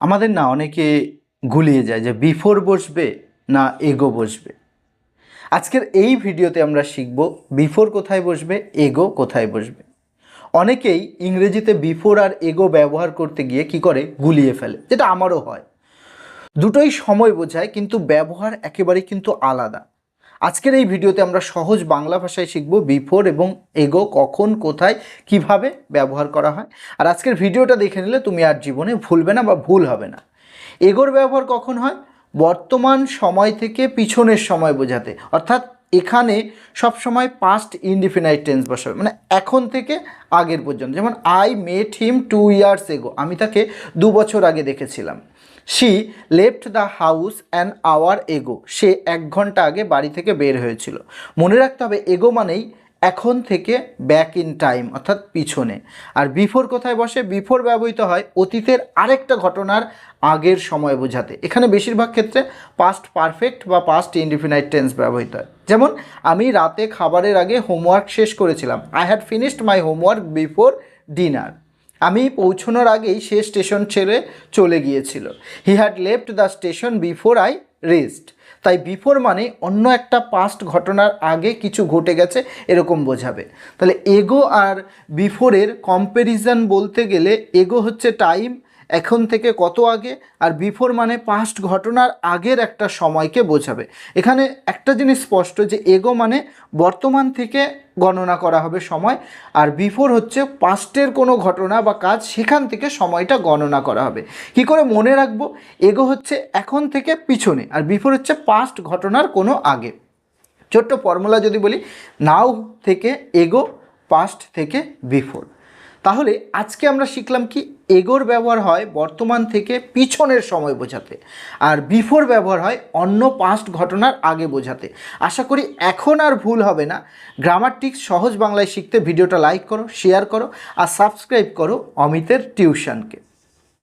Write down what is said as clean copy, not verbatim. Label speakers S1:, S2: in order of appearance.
S1: আমাদের না অনেকে গুলিয়ে যায় যে বিফোর বসবে না এগো বসবে। আজকের এই ভিডিওতে আমরা শিখব বিফোর কোথায় বসবে, এগো কোথায় বসবে। অনেকেই ইংরেজিতে বিফোর আর এগো ব্যবহার করতে গিয়ে কি করে গুলিয়ে ফেলে, যেটা আমারও হয়। দুটোই সময় বোঝায় কিন্তু ব্যবহার একেবারেই কিন্তু আলাদা। আজকের এই ভিডিওতে আমরা সহজ বাংলা ভাষায় শিখব বিফোর এবং এগো কখন কোথায় কিভাবে ব্যবহার করা হয়। আর আজকের ভিডিওটা দেখে নিলে তুমি আর জীবনে ভুলবে না বা ভুল হবে না। এগোর ব্যবহার কখন হয়? বর্তমান সময় থেকে পিছনের সময় বোঝাতে, অর্থাৎ এখানে সব সময় পাস্ট ইনডিফিনাইট টেন্স বসাবে, মানে এখন থেকে আগের পর্যন্ত। যেমন I met him 2 years ago, আমি তাকে 2 বছর আগে দেখেছিলাম। She left the house an hour ago, সে 1 ঘন্টা আগে বাড়ি থেকে বের হয়েছিল। মনে রাখতে হবে এগো মানেই এখন থেকে ব্যাক ইন টাইম, অর্থাৎ পিছনে। আর বিফোর কোথায় বসে? বিফোর ব্যবহৃত হয় অতীতের আরেকটা ঘটনার আগের সময় বোঝাতে। এখানে বেশিরভাগ ক্ষেত্রে পাস্ট পারফেক্ট বা পাস্ট ইনডিফিনাইট টেন্স ব্যবহৃত হয়। যেমন আমি রাতে খাবারের আগে হোমওয়ার্ক শেষ করেছিলাম। I had finished my homework before dinner. আমি পৌঁছানোর আগেই সে স্টেশন ছেড়ে চলে গিয়েছিল। He had left the station before I reached. তাই বিফোর মানে অন্য একটা পাস্ট ঘটনার আগে কিছু ঘটে গেছে এরকম বোঝাবে। তাহলে এগো আর বিফোরের কম্প্যারিজন বলতে গেলে এগো হচ্ছে টাইম, এখন থেকে কত আগে, আর বিফোর মানে পাস্ট ঘটনার আগের একটা সময়কে বোঝাবে। এখানে একটা জিনিস স্পষ্ট যে এগো মানে বর্তমান থেকে গণনা করা হবে সময়, আর বিফোর হচ্ছে পাস্টের কোনো ঘটনা বা কাজ, সেখান থেকে সময়টা গণনা করা হবে। কি করে মনে রাখবো? এগো হচ্ছে এখন থেকে পিছনে, আর বিফোর হচ্ছে পাস্ট ঘটনার কোনো আগে। ছোট্ট ফর্মুলা যদি বলি, নাও থেকে এগো, পাস্ট থেকে বিফোর। তাহলে আজকে আমরা শিখলাম কি, এগোর ব্যবহার হয় বর্তমান থেকে পিছনের সময় বোঝাতে, আর বিফোর ব্যবহার হয় অন্য পাস্ট ঘটনার আগে বোঝাতে। আশা করি এখন আর ভুল হবে না। গ্রামারটিক্স সহজ বাংলায় শিখতে ভিডিওটা লাইক করো, শেয়ার করো আর সাবস্ক্রাইব করো অমিতের টিউশনকে।